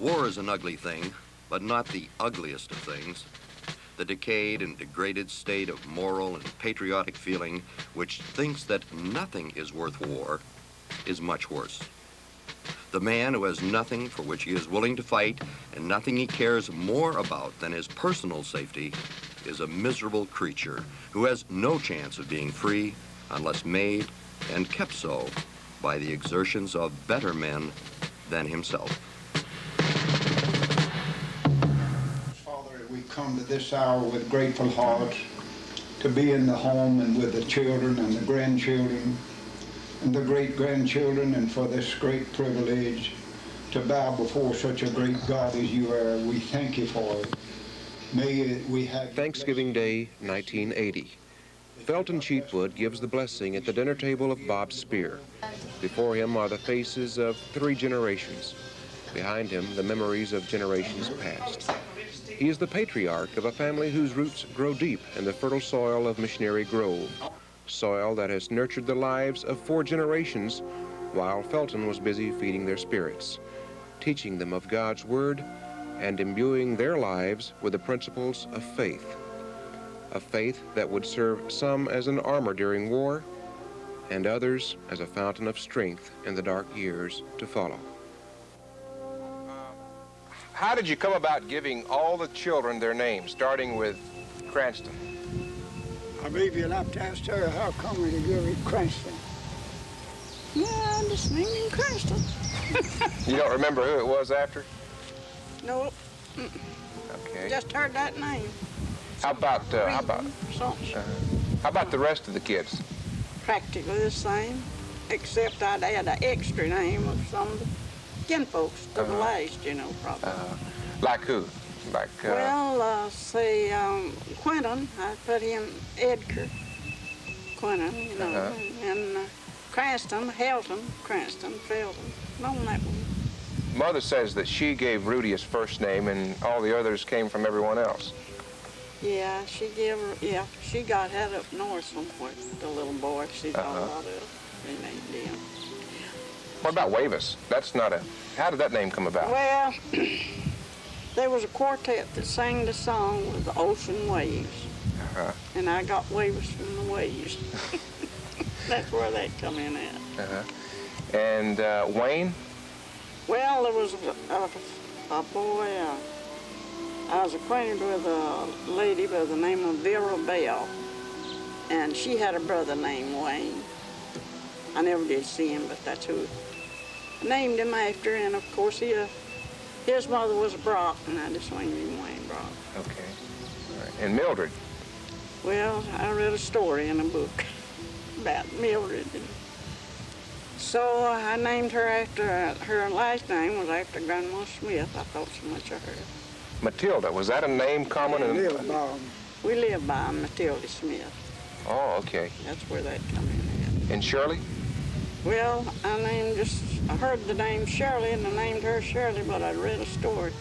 War is an ugly thing, but not the ugliest of things. The decayed and degraded state of moral and patriotic feeling which thinks that nothing is worth war is much worse. The man who has nothing for which he is willing to fight and nothing he cares more about than his personal safety is a miserable creature who has no chance of being free unless made and kept so by the exertions of better men than himself. Father, we come to this hour with grateful hearts to be in the home and with the children and the grandchildren and the great-grandchildren, and for this great privilege to bow before such a great God as you are. We thank you for it. May we have Thanksgiving Day, 1980. Felton Cheatwood gives the blessing at the dinner table of Bob Spear. Before him are the faces of 3 generations. Behind him, the memories of generations past. He is the patriarch of a family whose roots grow deep in the fertile soil of Missionary Grove, soil that has nurtured the lives of 4 generations while Felton was busy feeding their spirits, teaching them of God's Word and imbuing their lives with the principles of faith. A faith that would serve some as an armor during war and others as a fountain of strength in the dark years to follow. How did you come about giving all the children their names, starting with Cranston? I believe you'll have to ask her how come we give it Cranston. Yeah, I just named him Cranston. You don't remember who it was after? Nope. Okay. Just heard that name. How about the rest of the kids? Practically the same, except I'd add an extra name of some of the kinfolks to the last, you know, probably. Like who? Like, well, say Quentin, I put him Edgar Quentin, you know, and Cranston, Helton, Cranston, Felton, on that one. Mother says that she gave Rudy his first name and all the others came from everyone else. Yeah, she got had up north somewhere, the little boy. She thought about it. They named him. What about Wavis? That's not a, how did that name come about? Well, there was a quartet that sang the song with the ocean waves. And I got Wavis from the waves. That's where that come in at. And Wayne? Well, there was a boy, I was acquainted with a lady by the name of Vera Bell, and she had a brother named Wayne. I never did see him, but that's who I named him after, and of course his mother was Brock, and I just named him Wayne Brock. Okay. All right. And Mildred? Well, I read a story in a book about Mildred. So I named her after, her last name was after Grandma Smith. I thought so much of her. Matilda, was that a name common in? We live by Matilda Smith. Oh, okay. That's where that come in at. And Shirley? Well, I heard the name Shirley and I named her Shirley, but I read a story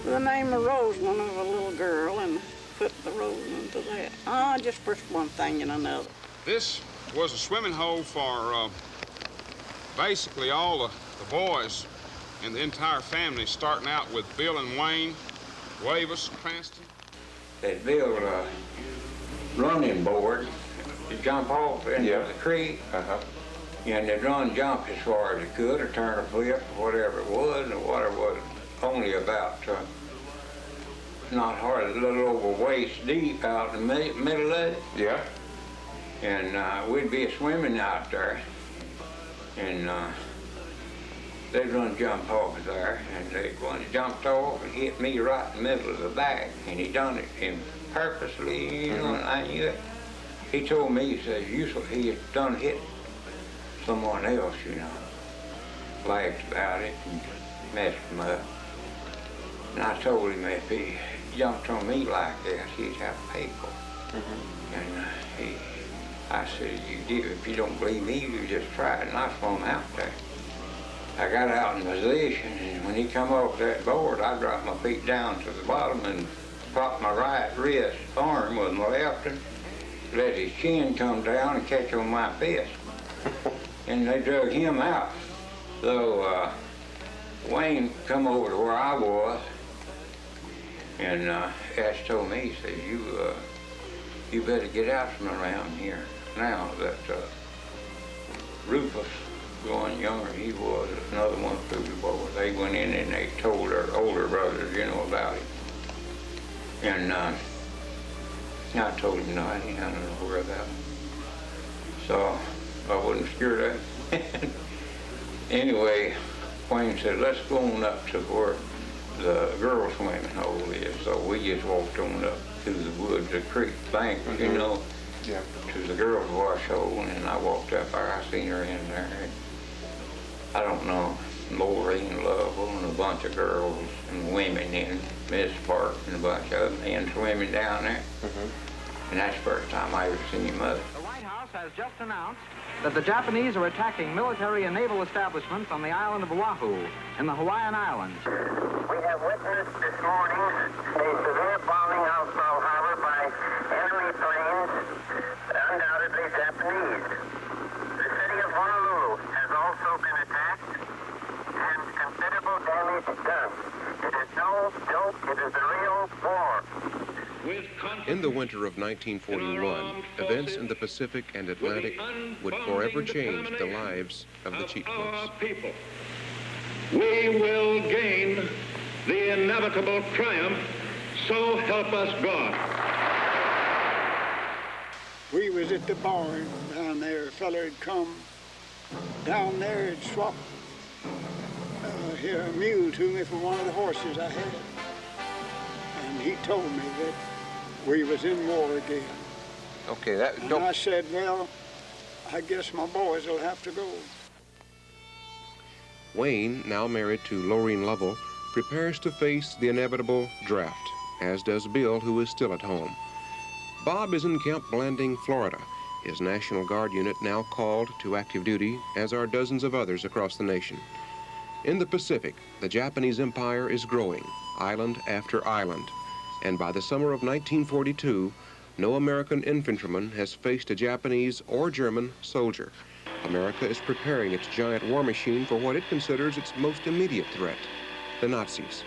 with the name of Rosamond of a little girl and put the Rosamond to that. Just first one thing and another. This was a swimming hole for basically all the boys and the entire family, starting out with Bill and Wayne, Wavis, Cranston. They built a running board to jump off into the creek. And they'd jump as far as they could, or turn a flip, or whatever it was, and the water was only about not hard, a little over waist deep out in the middle of it. Yeah. And we'd be swimming out there, and they'd jump off there, and when he jumped off, he hit me right in the middle of the back, and he done it purposely, you know, and I knew it. He told me, he says, he had done hit someone else, you know, laughed about it and messed him up. And I told him if he jumped on me like this, he'd have to pay for it. And I said, if you don't believe me, you just try it. And I swam out there. I got out in position, and when he come off that board, I dropped my feet down to the bottom and propped my right wrist arm with my left and let his chin come down and catch on my fist. And they drug him out. So Wayne come over to where I was, and Ash told me, he said, you better get out from around here now that Rufus, going younger he was, another one of the boys, they went in and they told their older brothers, you know, about it. And I told him no, I didn't have to worry about it. So I wasn't scared of it. Anyway, Wayne said, let's go on up to where the girls' swimming hole is. So we just walked on up through the woods, the creek bank, you know, to the girls' wash hole, and I walked up there. I seen her in there. And I don't know, Maureen Lovell and a bunch of girls and women in Miss Park and a bunch of them and swimming down there. And that's the first time I ever seen your mother. The White House has just announced that the Japanese are attacking military and naval establishments on the island of Oahu in the Hawaiian Islands. We have witnessed this morning a severe bombing of Pearl Harbor by enemy planes, undoubtedly Japanese. The city of Honolulu has also been attacked and considerable damage done. It is no joke, it is a real war. In the winter of 1941, events in the Pacific and Atlantic would forever change the lives of the Cheatwoods. We will gain the inevitable triumph, so help us God. We was at the barn down there. A fella had come down there and swapped a mule to me for one of the horses I had. And he told me that we was in war again. Okay, and I said, well, I guess my boys will have to go. Wayne, now married to Maureen Lovell, prepares to face the inevitable draft, as does Bill, who is still at home. Bob is in Camp Blanding, Florida, his National Guard unit now called to active duty, as are dozens of others across the nation. In the Pacific, the Japanese Empire is growing, island after island, and by the summer of 1942, no American infantryman has faced a Japanese or German soldier. America is preparing its giant war machine for what it considers its most immediate threat, the Nazis.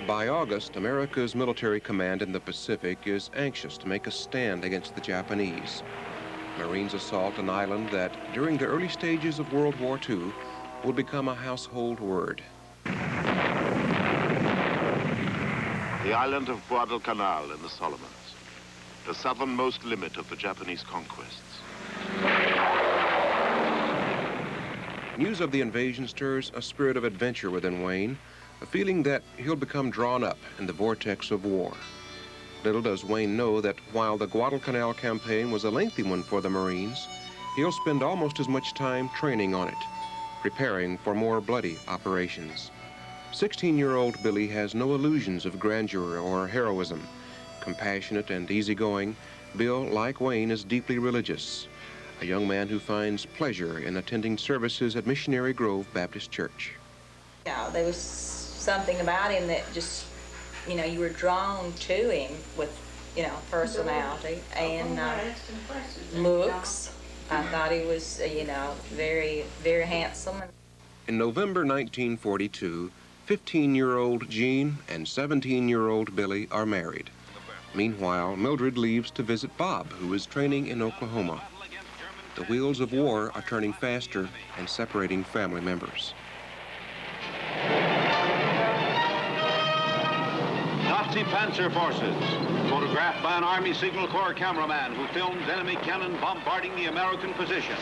By August, America's military command in the Pacific is anxious to make a stand against the Japanese. Marines assault an island that, during the early stages of World War II, would become a household word. The island of Guadalcanal in the Solomons, the southernmost limit of the Japanese conquests. News of the invasion stirs a spirit of adventure within Wayne, a feeling that he'll become drawn up in the vortex of war. Little does Wayne know that while the Guadalcanal campaign was a lengthy one for the Marines, he'll spend almost as much time training on it, preparing for more bloody operations. 16-year-old Billy has no illusions of grandeur or heroism. Compassionate and easygoing, Bill, like Wayne, is deeply religious, a young man who finds pleasure in attending services at Missionary Grove Baptist Church. Yeah, there was something about him that just, you know, you were drawn to him with, you know, personality and looks. I thought he was, you know, very, very handsome. In November 1942, 15-year-old Jean and 17-year-old Billy are married. Meanwhile, Mildred leaves to visit Bob, who is training in Oklahoma. The wheels of war are turning faster and separating family members. Nazi Panzer forces, photographed by an Army Signal Corps cameraman who filmed enemy cannon bombarding the American position.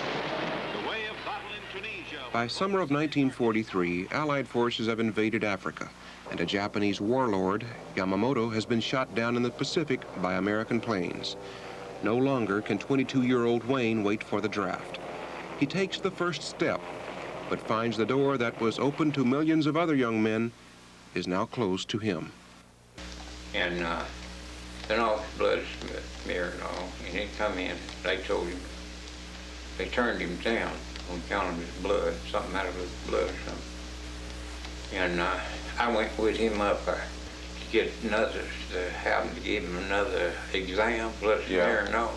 The way of battle in Tunisia. By summer of 1943, Allied forces have invaded Africa, and a Japanese warlord, Yamamoto, has been shot down in the Pacific by American planes. No longer can 22-year-old Wayne wait for the draft. He takes the first step, but finds the door that was open to millions of other young men is now closed to him. And then all the blood smear and all, and he come in, they told him, they turned him down. on account of his blood, something out of his blood or something. And I went with him up there to get another, to have him to give him another exam, plus there and all.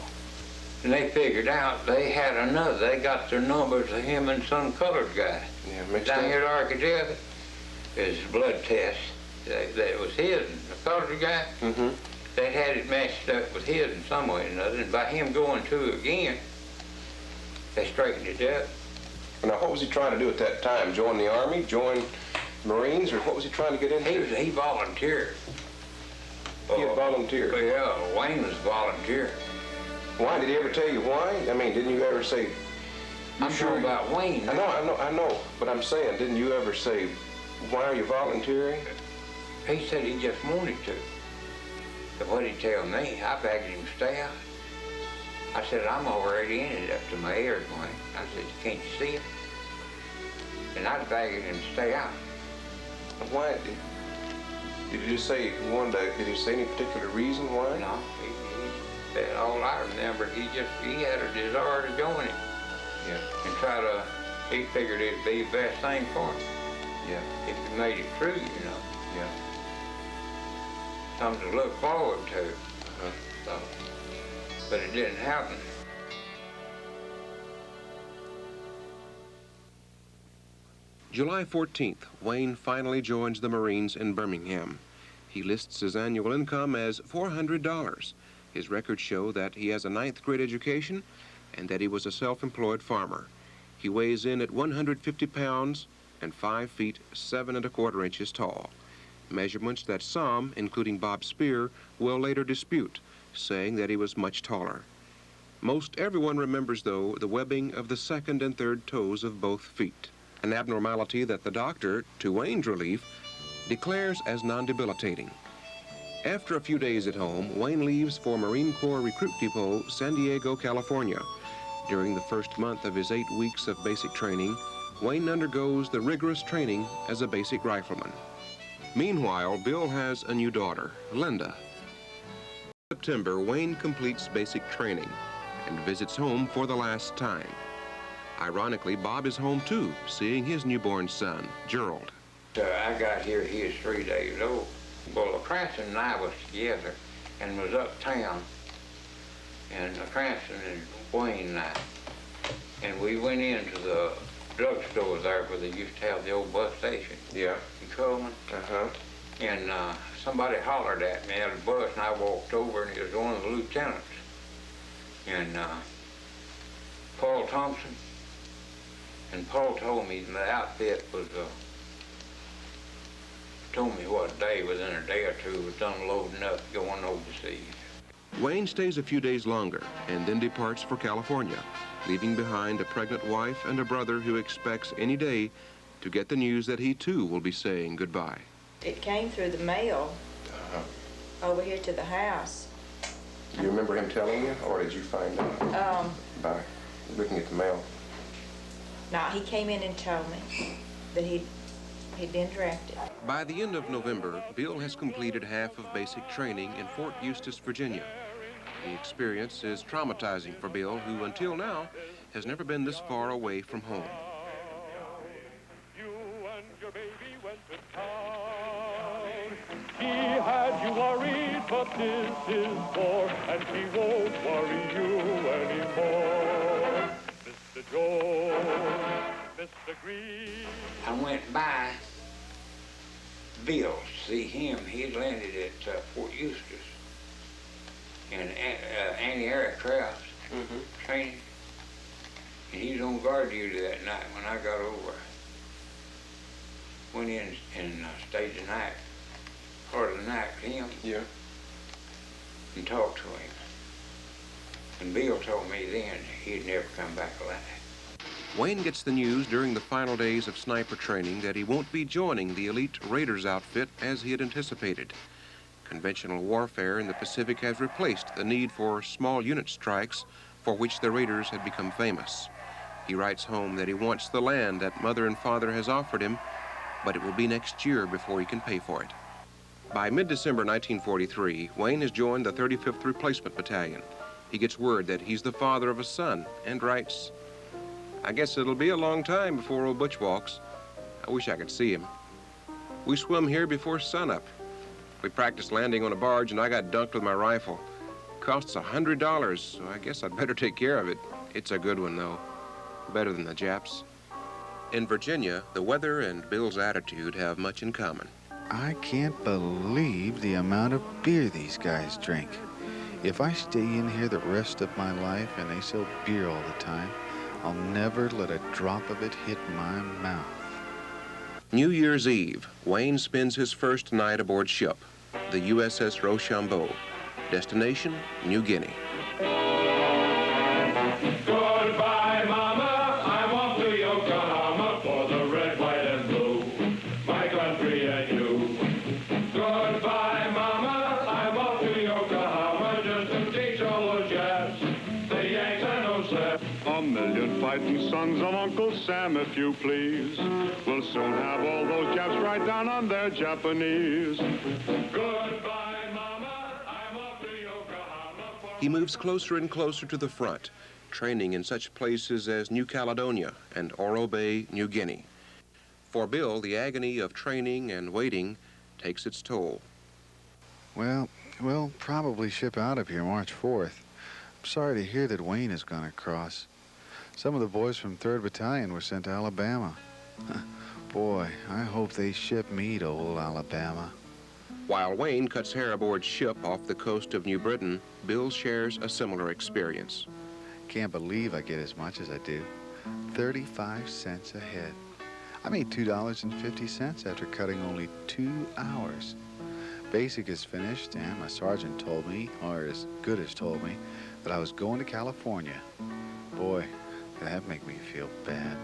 And they figured out they had another, they got their numbers of him and some colored guy. Down here at Arkansas, his blood test, that was his, the colored guy. They had it matched up with his in some way or another, and by him going to again, they straightened it up. Now, what was he trying to do at that time? Join the Army, join Marines, or what was he trying to get into? He volunteered. He had volunteered? Yeah, Wayne was volunteer. Why? Did he ever tell you why? I mean, didn't you ever say... I'm sure about Wayne. I know, but I'm saying, didn't you ever say, why are you volunteering? He said he just wanted to. But what did he tell me? I begged him to stay out. I said, I'm already in it up to my ears, Wayne. I said, can't you see it? And I begged him to stay out. Why? Did you just say you wanted to, did he say any particular reason why? No, he said, all I remember, he had a desire to join him. Yeah. And try to, he figured it'd be the best thing for him. Yeah. If he made it true, you know. Yeah. Something to look forward to. So, but it didn't happen. July 14th, Wayne finally joins the Marines in Birmingham. He lists his annual income as $400. His records show that he has a 9th grade education and that he was a self-employed farmer. He weighs in at 150 pounds and 5 feet 7 1/4 inches tall. Measurements that some, including Bob Spear, will later dispute, saying that he was much taller. Most everyone remembers, though, the webbing of the 2nd and 3rd toes of both feet, an abnormality that the doctor, to Wayne's relief, declares as non-debilitating. After a few days at home, Wayne leaves for Marine Corps Recruit Depot, San Diego, California. During the first month of his 8 weeks of basic training, Wayne undergoes the rigorous training as a basic rifleman. Meanwhile, Bill has a new daughter, Linda. In September, Wayne completes basic training and visits home for the last time. Ironically, Bob is home too, seeing his newborn son, Gerald. I got here, he was 3 days old. Well, Cranston and I was together and was uptown, and Cranston and Wayne and I, and we went into the drugstore there where they used to have the old bus station. Yeah. In Coleman. And somebody hollered at me out of the bus, and I walked over, and it was one of the lieutenants. And Paul Thompson. And Paul told me the outfit was, told me what day, within a day or two, was unloading up, going overseas. Wayne stays a few days longer and then departs for California, leaving behind a pregnant wife and a brother who expects any day to get the news that he too will be saying goodbye. It came through the mail over here to the house. Do you remember him telling you, or did you find out by looking at the mail? No, he came in and told me that he'd been drafted. By the end of November, Bill has completed half of basic training in Fort Eustis, Virginia. The experience is traumatizing for Bill, who until now has never been this far away from home. He had you worried, but this is war, and he won't worry you anymore. Mr. Jones, Mr. Green. I went by Bill to see him. He had landed at Fort Eustis in anti-aircraft training. And he was on guard duty that night when I got over. Went in and stayed the night, part of the night with him. Yeah. And talked to him. And Bill told me then he'd never come back alive. Wayne gets the news during the final days of sniper training that he won't be joining the elite Raiders outfit as he had anticipated. Conventional warfare in the Pacific has replaced the need for small unit strikes for which the Raiders had become famous. He writes home that he wants the land that mother and father has offered him, but it will be next year before he can pay for it. By mid-December 1943, Wayne has joined the 35th Replacement Battalion. He gets word that he's the father of a son and writes, I guess it'll be a long time before old Butch walks. I wish I could see him. We swim here before sunup. We practiced landing on a barge, and I got dunked with my rifle. Costs $100, so I guess I'd better take care of it. It's a good one, though. Better than the Japs. In Virginia, the weather and Bill's attitude have much in common. I can't believe the amount of beer these guys drink. If I stay in here the rest of my life and they sell beer all the time, I'll never let a drop of it hit my mouth. New Year's Eve, Wayne spends his first night aboard ship, the USS Rochambeau. Destination, New Guinea. Goodbye, Mama. I'm off to Yokohama for the red, white, and blue. My country and you. Goodbye, Mama. I'm off to Yokohama just to teach all the Japs. The Yanks are no slap. A million fighting sons of Uncle Sam, if you please. We'll soon have all those Japs right down on their Japanese. Goodbye. He moves closer and closer to the front, training in such places as New Caledonia and Oro Bay, New Guinea. For Bill, the agony of training and waiting takes its toll. Well, we'll probably ship out of here March 4th. I'm sorry to hear that Wayne has gone across. Some of the boys from 3rd Battalion were sent to Alabama. Boy, I hope they ship me to old Alabama. While Wayne cuts hair aboard ship off the coast of New Britain, Bill shares a similar experience. Can't believe I get as much as I do. 35 cents a head. I made $2.50 after cutting only 2 hours. Basic is finished, and my sergeant told me, or as good as told me, that I was going to California. Boy, that make me feel bad.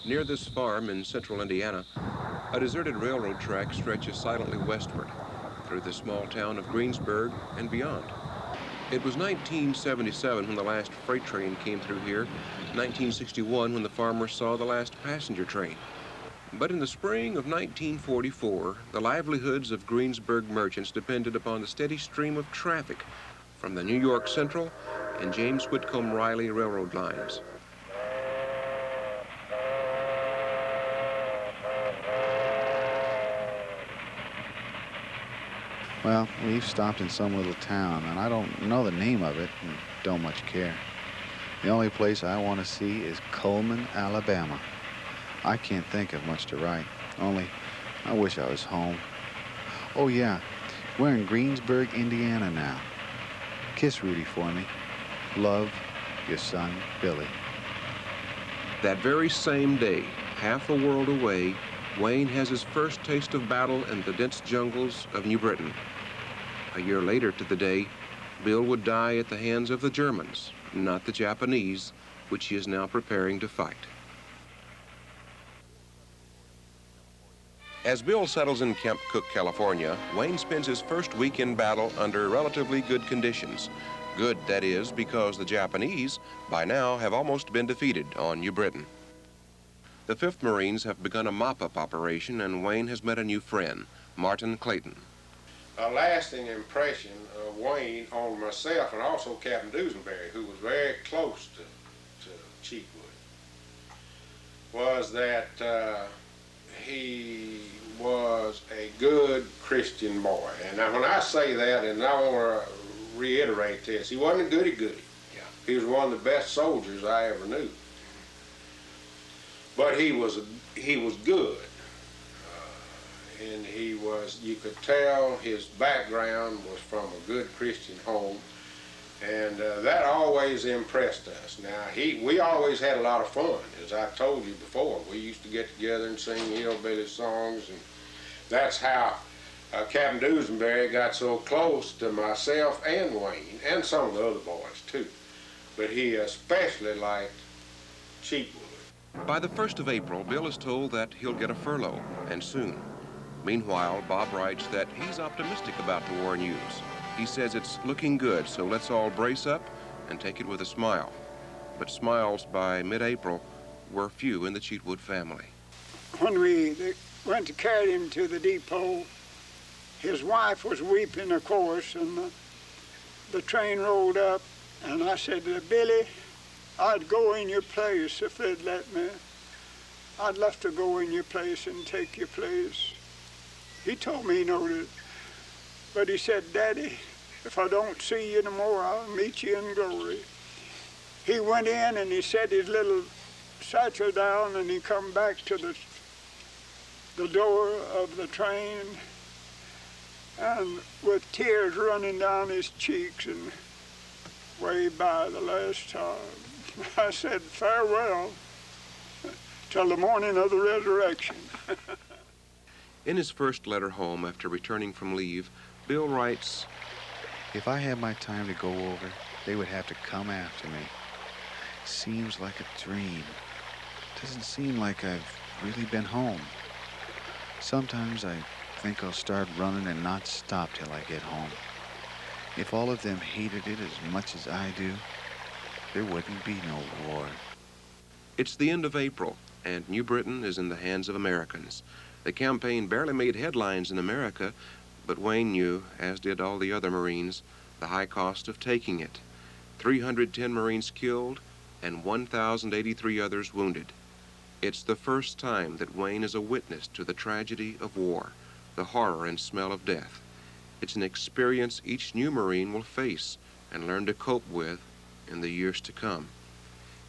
Near this farm in central Indiana, a deserted railroad track stretches silently westward through the small town of Greensburg and beyond. It was 1977 when the last freight train came through here, 1961 when the farmers saw the last passenger train. But in the spring of 1944, the livelihoods of Greensburg merchants depended upon the steady stream of traffic from the New York Central and James Whitcomb Riley railroad lines. Well, we've stopped in some little town, and I don't know the name of it and don't much care. The only place I want to see is Coleman, Alabama. I can't think of much to write, only I wish I was home. Oh, yeah, we're in Greensburg, Indiana now. Kiss Rudy for me. Love, your son, Billy. That very same day, half a world away, Wayne has his first taste of battle in the dense jungles of New Britain. A year later to the day, Bill would die at the hands of the Germans, not the Japanese, which he is now preparing to fight. As Bill settles in Camp Cook, California, Wayne spends his first week in battle under relatively good conditions. Good, that is, because the Japanese, by now, have almost been defeated on New Britain. The 5th Marines have begun a mop-up operation, and Wayne has met a new friend, Martin Clayton. A lasting impression of Wayne on myself, and also Captain Dusenberry, who was very close to Cheatwood, was that he was a good Christian boy. And now when I say that, and I want to reiterate this, he wasn't a goody-goody. Yeah. He was one of the best soldiers I ever knew. But he was good, and he was, you could tell his background was from a good Christian home, and that always impressed us. Now, we always had a lot of fun, as I told you before. We used to get together and sing hillbilly songs, and that's how Captain Dusenberry got so close to myself and Wayne, and some of the other boys too. But he especially liked Cheatwood. By the 1st of April, Bill is told that he'll get a furlough, and soon. Meanwhile, Bob writes that he's optimistic about the war news. He says it's looking good, so let's all brace up and take it with a smile. But smiles by mid-April were few in the Cheatwood family. When we went to carry him to the depot, his wife was weeping, of course, and the train rolled up, and I said to Billy, I'd go in your place if they'd let me. I'd love to go in your place and take your place. He told me he noted, but he said, Daddy, if I don't see you no more, I'll meet you in glory. He went in and he set his little satchel down, and he come back to the door of the train, and with tears running down his cheeks, and way by the last time, I said, farewell till the morning of the resurrection. In his first letter home after returning from leave, Bill writes, if I had my time to go over, they would have to come after me. Seems like a dream. Doesn't seem like I've really been home. Sometimes I think I'll start running and not stop till I get home. If all of them hated it as much as I do, there wouldn't be no war. It's the end of April, and New Britain is in the hands of Americans. The campaign barely made headlines in America, but Wayne knew, as did all the other Marines, the high cost of taking it. 310 Marines killed and 1,083 others wounded. It's the first time that Wayne is a witness to the tragedy of war, the horror and smell of death. It's an experience each new Marine will face and learn to cope with in the years to come.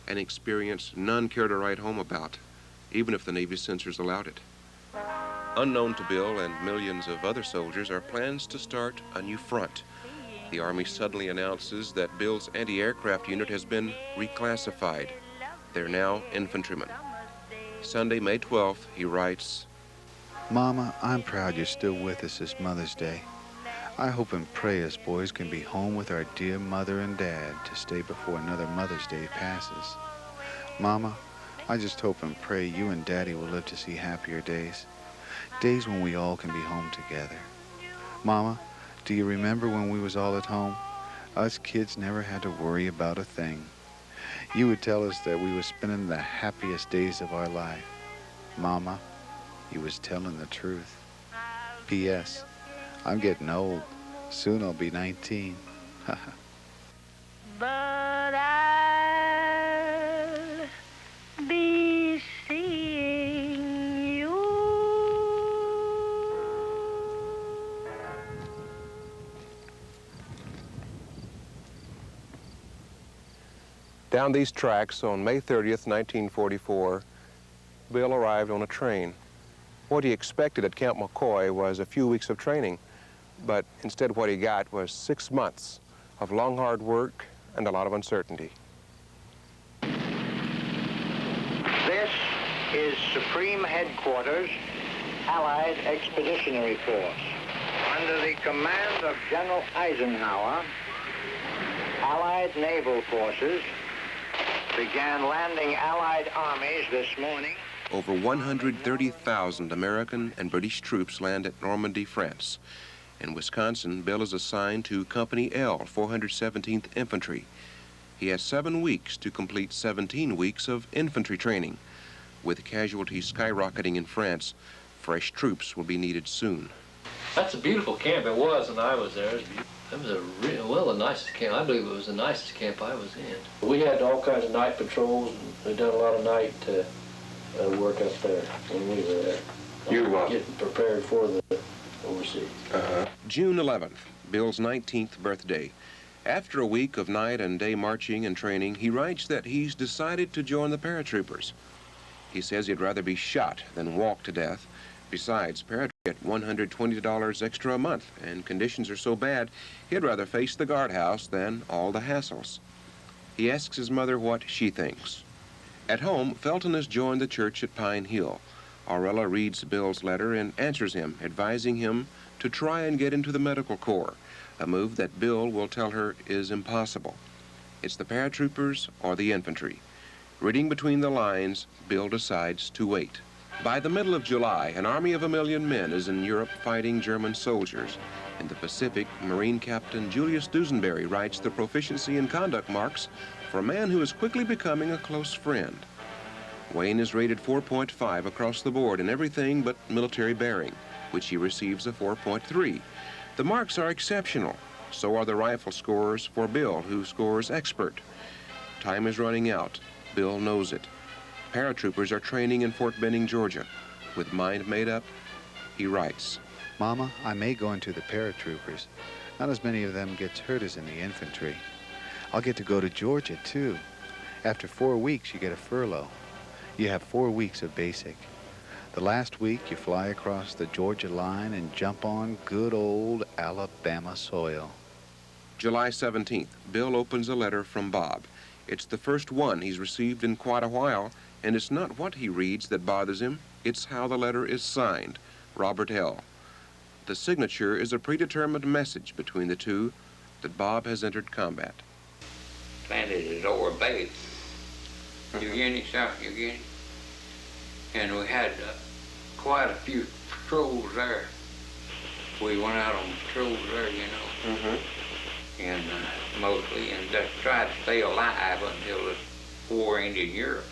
An experience none care to write home about, even if the Navy censors allowed it. Unknown to Bill and millions of other soldiers are plans to start a new front. The Army suddenly announces that Bill's anti-aircraft unit has been reclassified. They're now infantrymen. Sunday, May 12th, he writes, Mama, I'm proud you're still with us this Mother's Day. I hope and pray us boys can be home with our dear mother and dad to stay before another Mother's Day passes. Mama, I just hope and pray you and Daddy will live to see happier days. Days when we all can be home together. Mama, do you remember when we was all at home? Us kids never had to worry about a thing. You would tell us that we was spending the happiest days of our life. Mama, you was telling the truth. P.S. I'm getting old. Soon I'll be 19. But I'll be seeing you. Down these tracks on May 30th, 1944, Bill arrived on a train. What he expected at Camp McCoy was a few weeks of training, but instead what he got was 6 months of long, hard work and a lot of uncertainty. This is Supreme Headquarters, Allied Expeditionary Force. Under the command of General Eisenhower, Allied Naval Forces began landing Allied armies this morning. Over 130,000 American and British troops land at Normandy, France. In Wisconsin, Bill is assigned to Company L, 417th Infantry. He has 7 weeks to complete 17 weeks of infantry training. With casualties skyrocketing in France, fresh troops will be needed soon. That's a beautiful camp. It was when I was there. It was the nicest camp. I believe it was the nicest camp I was in. We had all kinds of night patrols, and we done a lot of night work up there when we were there. Getting prepared for the overseas. June 11th, Bill's 19th birthday. After a week of night and day marching and training, he writes that he's decided to join the paratroopers. He says he'd rather be shot than walk to death. Besides, paratroopers get $120 extra a month, and conditions are so bad, he'd rather face the guardhouse than all the hassles. He asks his mother what she thinks. At home, Felton has joined the church at Pine Hill. Aurella reads Bill's letter and answers him, advising him to try and get into the medical corps, a move that Bill will tell her is impossible. It's the paratroopers or the infantry. Reading between the lines, Bill decides to wait. By the middle of July, an army of 1 million men is in Europe fighting German soldiers. In the Pacific, Marine Captain Julius Dusenberry writes the proficiency and conduct marks for a man who is quickly becoming a close friend. Wayne is rated 4.5 across the board in everything but military bearing, which he receives a 4.3. The marks are exceptional, So are the rifle scores for Bill, who scores expert. Time is running out. Bill knows it. Paratroopers are training in Fort Benning, Georgia. With mind made up, he writes, Mama, I may go into the paratroopers. Not as many of them gets hurt as in the infantry. I'll get to go to Georgia, too. After 4 weeks, you get a furlough. You have 4 weeks of basic. The last week, you fly across the Georgia line and jump on good old Alabama soil. July 17th, Bill opens a letter from Bob. It's the first one he's received in quite a while, and it's not what he reads that bothers him, it's how the letter is signed, Robert L. The signature is a predetermined message between the two that Bob has entered combat. Planted at over base. You get any, South you get any? And we had quite a few patrols there. We went out on patrols there, you know. Mm-hmm. And mostly, and just tried to stay alive until the war ended in Europe.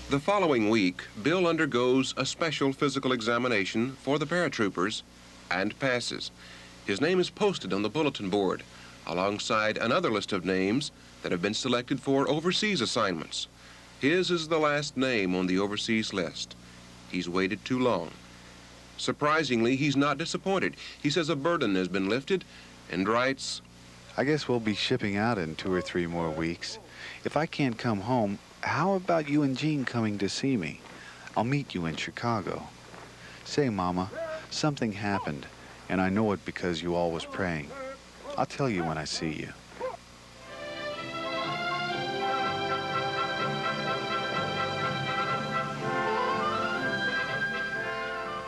The following week, Bill undergoes a special physical examination for the paratroopers and passes. His name is posted on the bulletin board, alongside another list of names that have been selected for overseas assignments. His is the last name on the overseas list. He's waited too long. Surprisingly, he's not disappointed. He says a burden has been lifted and writes, I guess we'll be shipping out in 2 or 3 more weeks. If I can't come home, how about you and Jean coming to see me? I'll meet you in Chicago. Say, Mama, something happened, and I know it because you always praying. I'll tell you when I see you.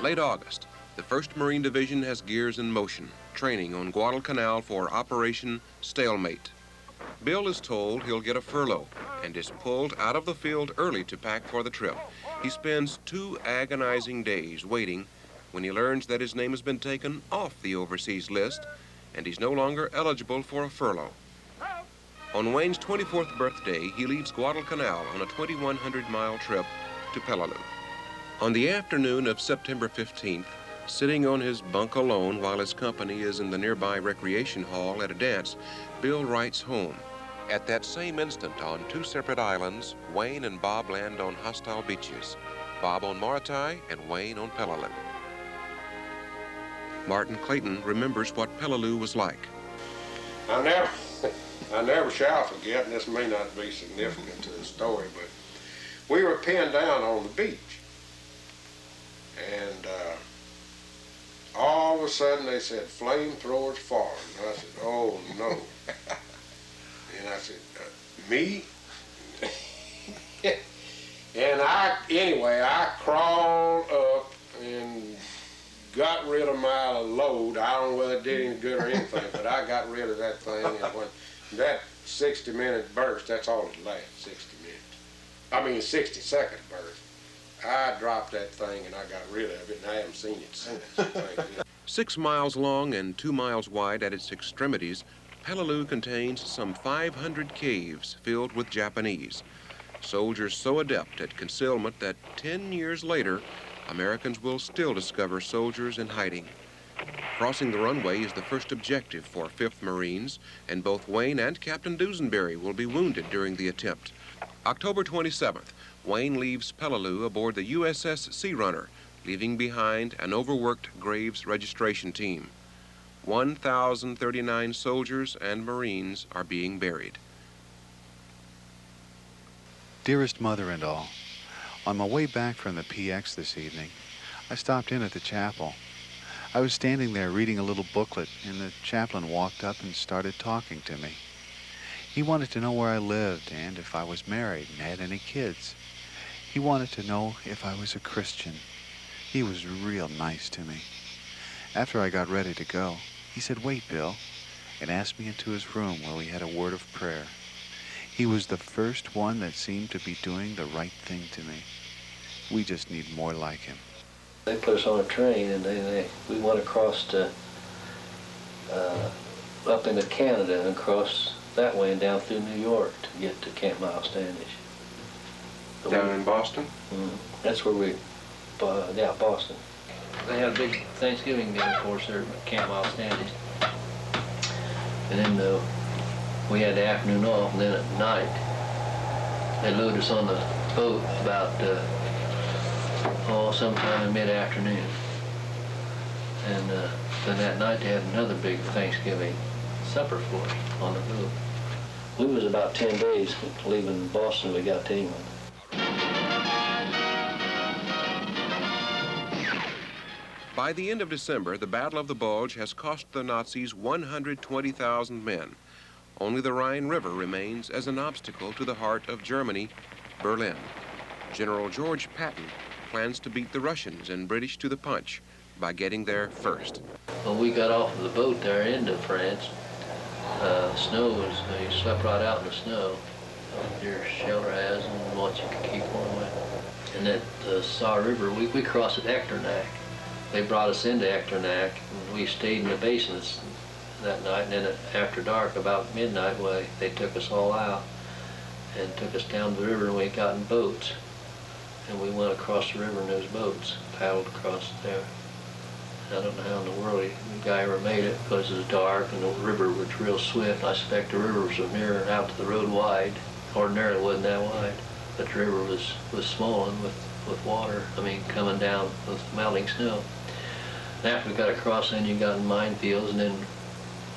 Late August, the 1st Marine Division has gears in motion, training on Guadalcanal for Operation Stalemate. Bill is told he'll get a furlough and is pulled out of the field early to pack for the trip. He spends 2 agonizing days waiting when he learns that his name has been taken off the overseas list and he's no longer eligible for a furlough. On Wayne's 24th birthday, he leaves Guadalcanal on a 2,100-mile trip to Peleliu. On the afternoon of September 15th, sitting on his bunk alone while his company is in the nearby recreation hall at a dance, Bill writes home. At that same instant, on 2 separate islands, Wayne and Bob land on hostile beaches. Bob on Maratai and Wayne on Peleliu. Martin Clayton remembers what Peleliu was like. I never shall forget, and this may not be significant to the story, but we were pinned down on the beach. And all of a sudden they said, flamethrowers foreign. And I said, oh no. And I said, me? And I crawled up and got rid of my load. I don't know whether it did any good or anything, but I got rid of that thing. And when that 60-minute burst, that's all it lasts, 60 minutes. I mean, 60-second burst. I dropped that thing and I got rid of it, and I haven't seen it since. 6 miles long and 2 miles wide at its extremities, Peleliu contains some 500 caves filled with Japanese. Soldiers so adept at concealment that 10 years later, Americans will still discover soldiers in hiding. Crossing the runway is the first objective for 5th Marines, and both Wayne and Captain Dusenberry will be wounded during the attempt. October 27th, Wayne leaves Peleliu aboard the USS Sea Runner, leaving behind an overworked Graves registration team. 1,039 soldiers and Marines are being buried. Dearest Mother and all, on my way back from the PX this evening, I stopped in at the chapel. I was standing there reading a little booklet, and the chaplain walked up and started talking to me. He wanted to know where I lived and if I was married and had any kids. He wanted to know if I was a Christian. He was real nice to me. After I got ready to go, he said, "Wait, Bill," and asked me into his room where we had a word of prayer. He was the first one that seemed to be doing the right thing to me. We just need more like him. They put us on a train, and we went across to up into Canada and across that way and down through New York to get to Camp Miles Standish. Down in Boston? That's where we, yeah, Boston. They had a big Thanksgiving dinner for us there at Camp Miles Standish. And then we had the afternoon off, and then at night, they loaded us on the boat about, sometime in mid-afternoon. And then that night they had another big Thanksgiving supper for us on the boat. We was about 10 days leaving Boston, we got to England. By the end of December, the Battle of the Bulge has cost the Nazis 120,000 men. Only the Rhine River remains as an obstacle to the heart of Germany, Berlin. General George Patton plans to beat the Russians and British to the punch by getting there first. When we got off of the boat there into France, snow was, you slept right out in the snow. Your shelter has and what you can keep on with. And at the Saar River, we crossed at Echternach. They brought us into Echternach, and we stayed in the basins that night, and then after dark, about midnight, they took us all out and took us down the river, and we got in boats. And we went across the river in those boats, paddled across there. I don't know how in the world the guy ever made it, because it was dark and the river was real swift. I suspect the river was near out to the road wide. Ordinarily it wasn't that wide, but the river was swollen with water, coming down with melting snow. And after we got across, then you got in minefields, and then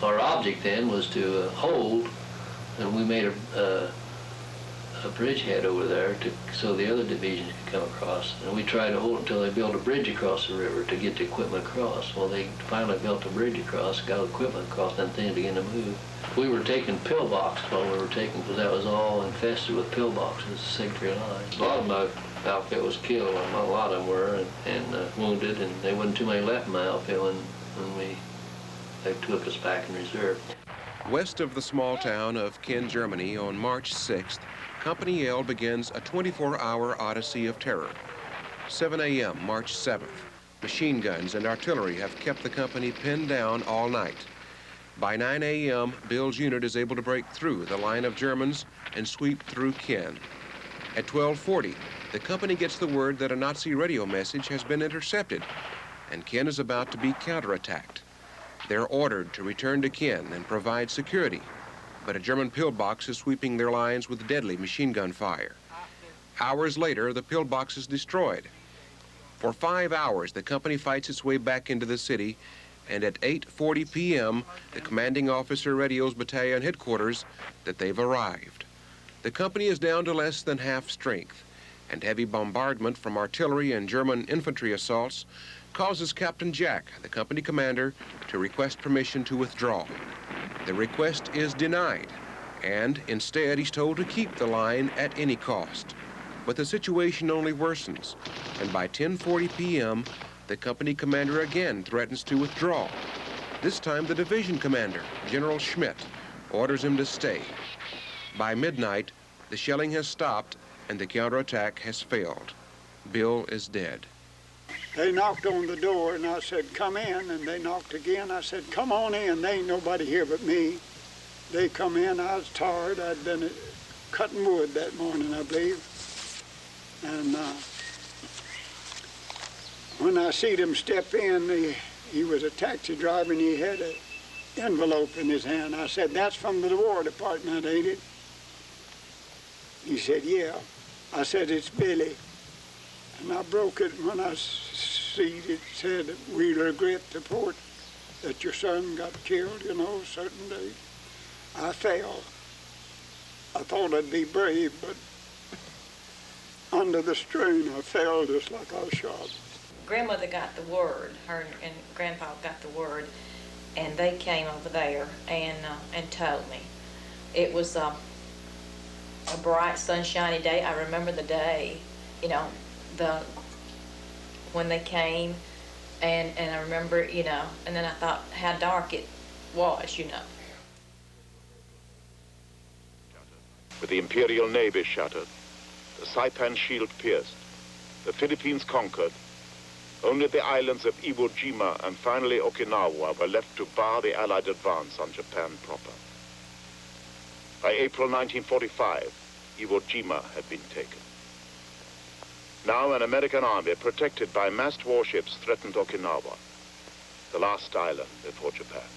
our object then was to hold, and we made a bridgehead over there so the other divisions could come across. And we tried to hold until they built a bridge across the river to get the equipment across. Well, they finally built a bridge across, got the equipment across, and things began to move. We were taking pillboxes while we were taking, because that was all infested with pillboxes, signatory lines. A lot of my outfit was killed, a lot of them were, and wounded, and there wasn't too many left in my outfit when they took us back in reserve. West of the small town of Kiel, Germany, on March 6th, Company L begins a 24-hour odyssey of terror. 7 a.m., March 7th. Machine guns and artillery have kept the company pinned down all night. By 9 a.m., Bill's unit is able to break through the line of Germans and sweep through Kiel. At 12:40, the company gets the word that a Nazi radio message has been intercepted, and Kiel is about to be counterattacked. They're ordered to return to Kiel and provide security, but a German pillbox is sweeping their lines with deadly machine gun fire. Hours later, the pillbox is destroyed. For 5 hours, the company fights its way back into the city, and at 8:40 p.m., the commanding officer radios battalion headquarters that they've arrived. The company is down to less than half strength, and heavy bombardment from artillery and German infantry assaults causes Captain Jack, the company commander, to request permission to withdraw. The request is denied, and instead he's told to keep the line at any cost. But the situation only worsens, and by 10:40 p.m., the company commander again threatens to withdraw. This time the division commander, General Schmidt, orders him to stay. By midnight, the shelling has stopped and the counterattack has failed. Bill is dead. They knocked on the door, and I said, "Come in," and they knocked again. I said, "Come on in, there ain't nobody here but me." They come in, I was tired. I'd been cutting wood that morning, I believe. And when I seen him step in, he was a taxi driver, and he had an envelope in his hand. I said, "That's from the War Department, ain't it?" He said, "Yeah." I said, "It's Billy." And I broke it, and when I see it said, "We regret to report that your son got killed, certain day." I fell. I thought I'd be brave, but under the strain, I fell just like I was shot. Grandmother got the word, her and Grandpa got the word, and they came over there and told me. It was a bright, sunshiny day. I remember the day, when they came, and I remember, and then I thought how dark it was, With the Imperial Navy shattered, the Saipan shield pierced, the Philippines conquered, only the islands of Iwo Jima and finally Okinawa were left to bar the Allied advance on Japan proper. By April 1945, Iwo Jima had been taken. Now an American army protected by massed warships threatened Okinawa, the last island before Japan.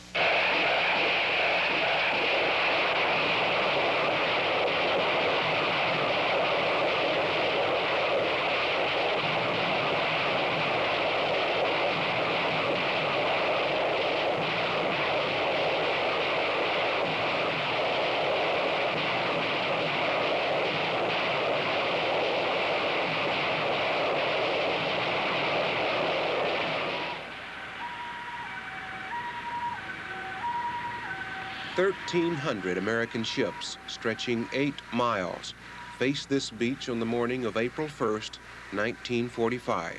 1,300 American ships stretching 8 miles faced this beach on the morning of April 1st, 1945.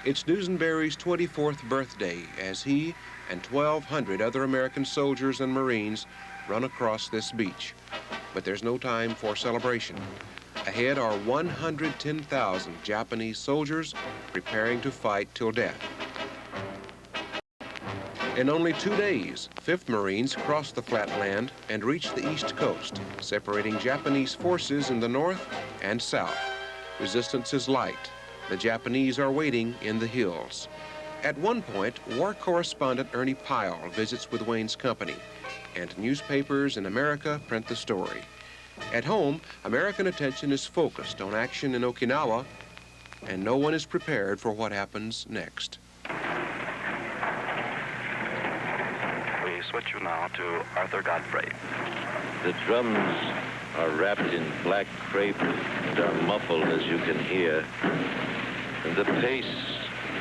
It's Dusenberry's 24th birthday as he and 1,200 other American soldiers and Marines run across this beach. But there's no time for celebration. Ahead are 110,000 Japanese soldiers preparing to fight till death. In only 2 days, 5th Marines crossed the flatland and reached the east coast, separating Japanese forces in the north and south. Resistance is light. The Japanese are waiting in the hills. At one point, war correspondent Ernie Pyle visits with Wayne's company, and newspapers in America print the story. At home, American attention is focused on action in Okinawa, and no one is prepared for what happens next. We switch you now to Arthur Godfrey. The drums are wrapped in black crepe and are muffled, as you can hear. And the pace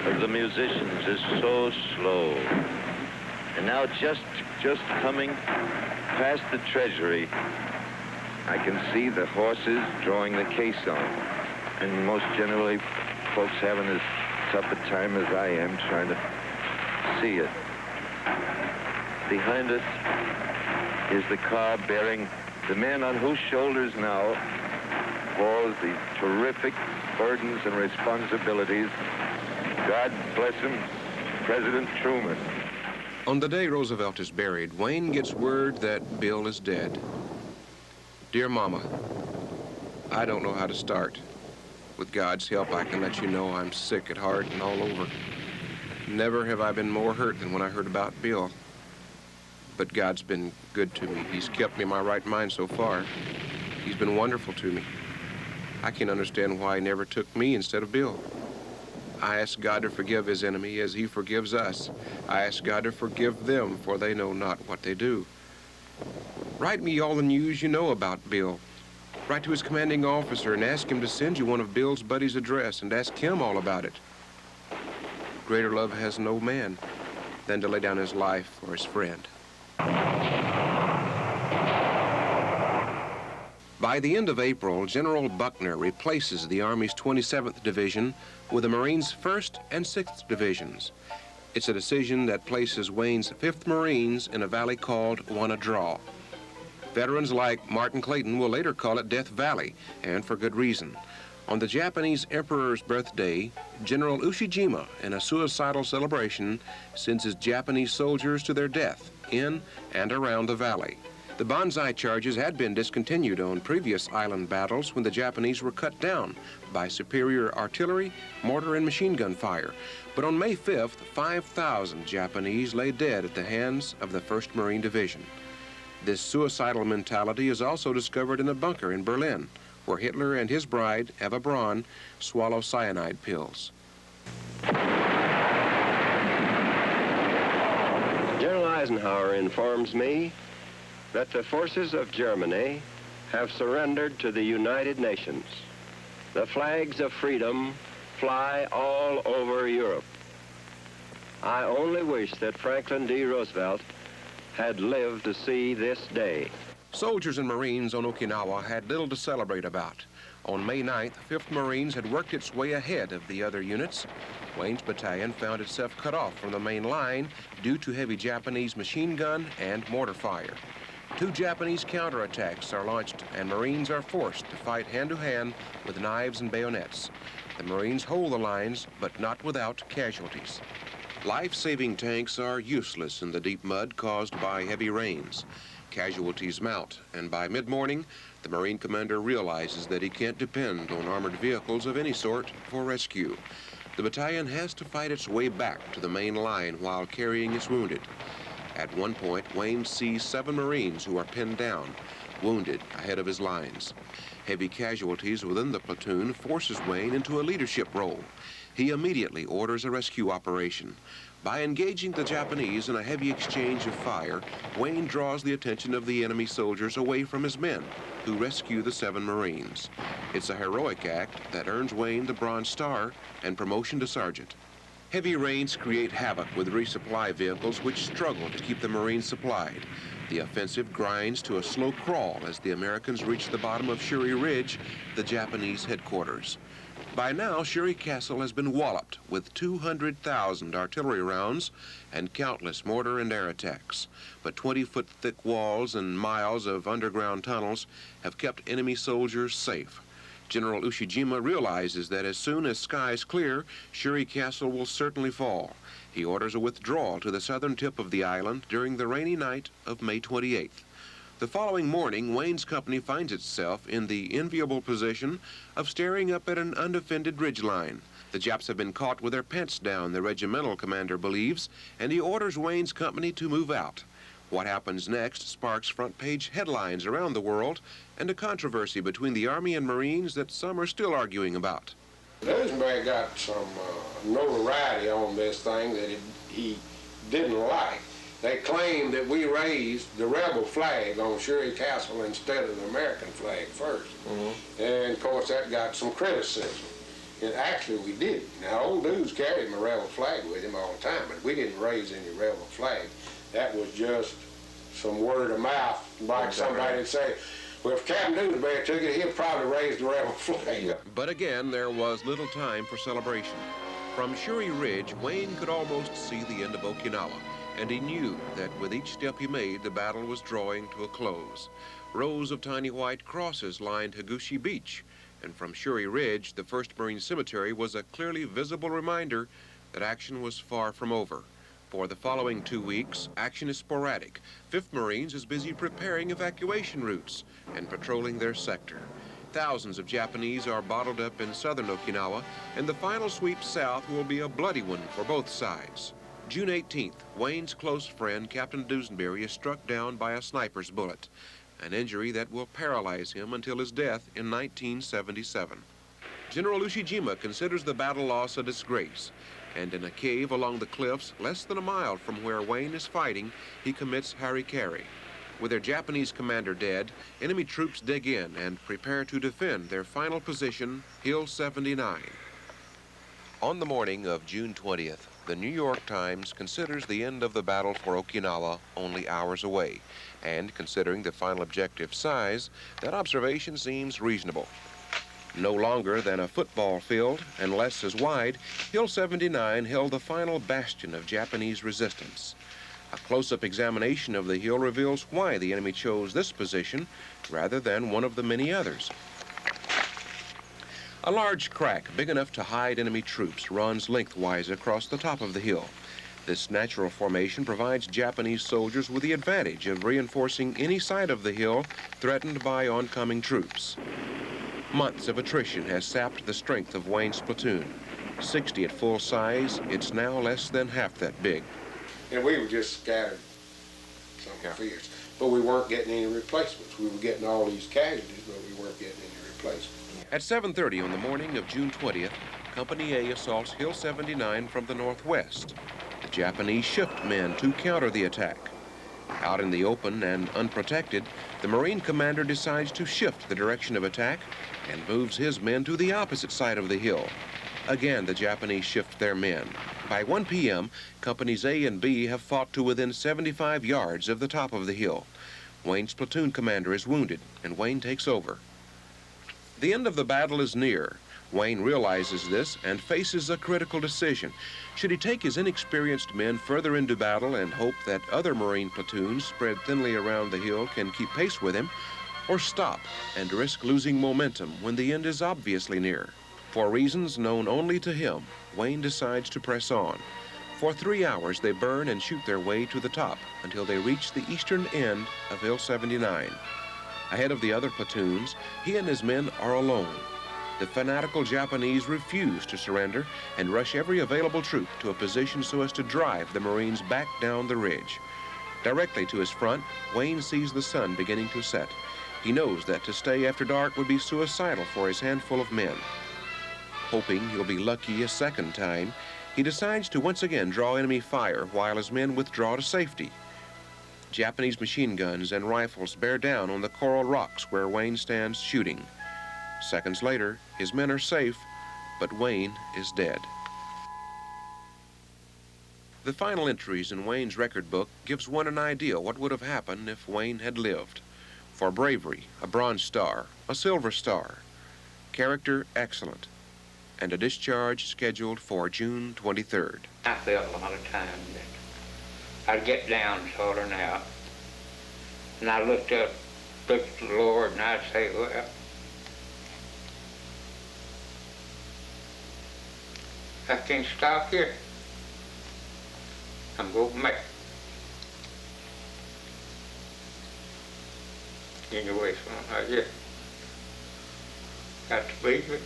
of the musicians is so slow. And now just coming past the treasury, I can see the horses drawing the caisson. And most generally, folks having as tough a time as I am trying to see it. Behind us is the car bearing the men on whose shoulders now falls these terrific burdens and responsibilities. God bless him, President Truman. On the day Roosevelt is buried, Wayne gets word that Bill is dead. Dear Mama, I don't know how to start. With God's help, I can let you know I'm sick at heart and all over. Never have I been more hurt than when I heard about Bill. But God's been good to me. He's kept me in my right mind so far. He's been wonderful to me. I can't understand why he never took me instead of Bill. I ask God to forgive his enemy as he forgives us. I ask God to forgive them, for they know not what they do. Write me all the news you know about Bill. Write to his commanding officer and ask him to send you one of Bill's buddies' address and ask him all about it. Greater love has no man than to lay down his life for his friend. By the end of April, General Buckner replaces the Army's 27th Division with the Marines' 1st and 6th Divisions. It's a decision that places Wayne's 5th Marines in a valley called Wanna Draw. Veterans like Martin Clayton will later call it Death Valley, and for good reason. On the Japanese Emperor's birthday, General Ushijima, in a suicidal celebration, sends his Japanese soldiers to their death in and around the valley. The banzai charges had been discontinued on previous island battles when the Japanese were cut down by superior artillery, mortar, and machine gun fire. But on May 5th, 5,000 Japanese lay dead at the hands of the 1st Marine Division. This suicidal mentality is also discovered in a bunker in Berlin, where Hitler and his bride, Eva Braun, swallow cyanide pills. General Eisenhower informs me that the forces of Germany have surrendered to the United Nations. The flags of freedom fly all over Europe. I only wish that Franklin D. Roosevelt had lived to see this day. Soldiers and Marines on Okinawa had little to celebrate about. On May 9th, 5th Marines had worked its way ahead of the other units. Wayne's battalion found itself cut off from the main line due to heavy Japanese machine gun and mortar fire. 2 Japanese counterattacks are launched, and Marines are forced to fight hand-to-hand with knives and bayonets. The Marines hold the lines, but not without casualties. Life-saving tanks are useless in the deep mud caused by heavy rains. Casualties mount, and by mid-morning, the Marine commander realizes that he can't depend on armored vehicles of any sort for rescue. The battalion has to fight its way back to the main line while carrying its wounded. At one point, Wayne sees 7 Marines who are pinned down, wounded ahead of his lines. Heavy casualties within the platoon forces Wayne into a leadership role. He immediately orders a rescue operation. By engaging the Japanese in a heavy exchange of fire, Wayne draws the attention of the enemy soldiers away from his men, who rescue the 7 Marines. It's a heroic act that earns Wayne the Bronze Star and promotion to sergeant. Heavy rains create havoc with resupply vehicles which struggle to keep the Marines supplied. The offensive grinds to a slow crawl as the Americans reach the bottom of Shuri Ridge, the Japanese headquarters. By now, Shuri Castle has been walloped with 200,000 artillery rounds and countless mortar and air attacks. But 20-foot thick walls and miles of underground tunnels have kept enemy soldiers safe. General Ushijima realizes that as soon as skies clear, Shuri Castle will certainly fall. He orders a withdrawal to the southern tip of the island during the rainy night of May 28th. The following morning, Wayne's company finds itself in the enviable position of staring up at an undefended ridgeline. The Japs have been caught with their pants down, the regimental commander believes, and he orders Wayne's company to move out. What happens next sparks front-page headlines around the world and a controversy between the Army and Marines that some are still arguing about. Dusenberry got some notoriety on this thing that he didn't like. They claimed that we raised the rebel flag on Shuri Castle instead of the American flag first. And of course that got some criticism. And actually we didn't. Now old dudes carried my rebel flag with him all the time, but we didn't raise any rebel flag. That was just some word of mouth, like somebody would say, well, if Captain Dusenberry took it, he'll probably raise the rebel flag. But again, there was little time for celebration. From Shuri Ridge, Wayne could almost see the end of Okinawa, and he knew that with each step he made, the battle was drawing to a close. Rows of tiny white crosses lined Higuchi Beach, and from Shuri Ridge, the 1st Marine Cemetery was a clearly visible reminder that action was far from over. For the following 2 weeks, action is sporadic. 5th Marines is busy preparing evacuation routes and patrolling their sector. Thousands of Japanese are bottled up in southern Okinawa, and the final sweep south will be a bloody one for both sides. June 18th, Wayne's close friend, Captain Dusenberry, is struck down by a sniper's bullet, an injury that will paralyze him until his death in 1977. General Ushijima considers the battle loss a disgrace, and in a cave along the cliffs, less than a mile from where Wayne is fighting, he commits harikari. With their Japanese commander dead, enemy troops dig in and prepare to defend their final position, Hill 79. On the morning of June 20th, the New York Times considers the end of the battle for Okinawa only hours away, and considering the final objective size, that observation seems reasonable. No longer than a football field and less as wide, Hill 79 held the final bastion of Japanese resistance. A close-up examination of the hill reveals why the enemy chose this position rather than one of the many others. A large crack big enough to hide enemy troops runs lengthwise across the top of the hill. This natural formation provides Japanese soldiers with the advantage of reinforcing any side of the hill threatened by oncoming troops. Months of attrition has sapped the strength of Wayne's platoon. 60 at full size, it's now less than half that big. And we were just scattered some fierce. But we weren't getting any replacements. We were getting all these casualties, but we weren't getting any replacements. At 7:30 on the morning of June 20th, Company A assaults Hill 79 from the northwest. The Japanese shift men to counter the attack. Out in the open and unprotected, the Marine commander decides to shift the direction of attack and moves his men to the opposite side of the hill. Again, the Japanese shift their men. By 1 p.m., Companies A and B have fought to within 75 yards of the top of the hill. Wayne's platoon commander is wounded, and Wayne takes over. The end of the battle is near. Wayne realizes this and faces a critical decision. Should he take his inexperienced men further into battle and hope that other Marine platoons spread thinly around the hill can keep pace with him, or stop and risk losing momentum when the end is obviously near? For reasons known only to him, Wayne decides to press on. For 3 hours, they burn and shoot their way to the top until they reach the eastern end of Hill 79. Ahead of the other platoons, he and his men are alone. The fanatical Japanese refuse to surrender and rush every available troop to a position so as to drive the Marines back down the ridge. Directly to his front, Wayne sees the sun beginning to set. He knows that to stay after dark would be suicidal for his handful of men. Hoping he'll be lucky a second time, he decides to once again draw enemy fire while his men withdraw to safety. Japanese machine guns and rifles bear down on the coral rocks where Wayne stands shooting. Seconds later, his men are safe, but Wayne is dead. The final entries in Wayne's record book gives one an idea what would have happened if Wayne had lived. For bravery, a Bronze Star, a Silver Star, character excellent, and a discharge scheduled for June 23rd. I felt a lot of times that I'd get down southern out, and I looked at the Lord, and I'd say, well, I can't stop here. I'm going back. Anyway, so I just got to believe it.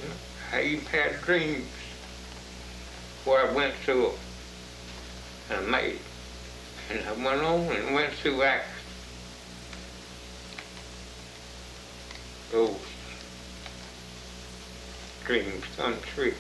I even had dreams where I went through and I made it. And I went on and went through action. Those dreams come true.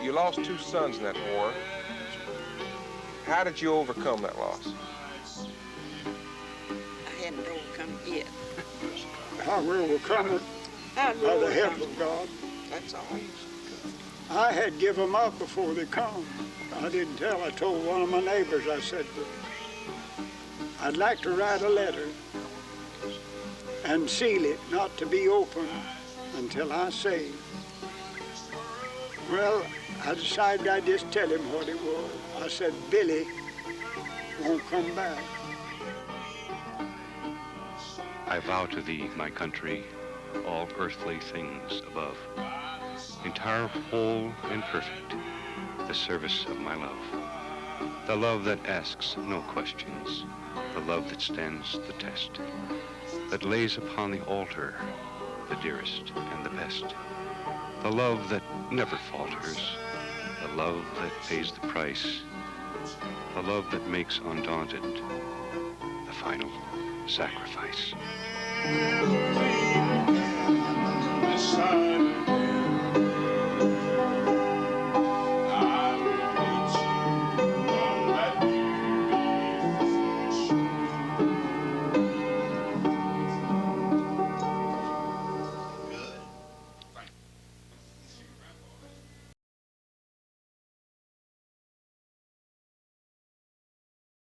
You lost 2 sons in that war. How did you overcome that loss? I hadn't overcome it yet. I will overcome it by the help of God. That's all. I had give them up before they come. I didn't tell. I told one of my neighbors, I said, I'd like to write a letter and seal it, not to be open until I say. Well, I decided I'd just tell him what it was. I said, Billy won't come back. I vow to thee, my country, all earthly things above, entire, whole, and perfect, the service of my love. The love that asks no questions, the love that stands the test, that lays upon the altar the dearest and the best, the love that never falters, the love that pays the price, the love that makes undaunted the final sacrifice. The sun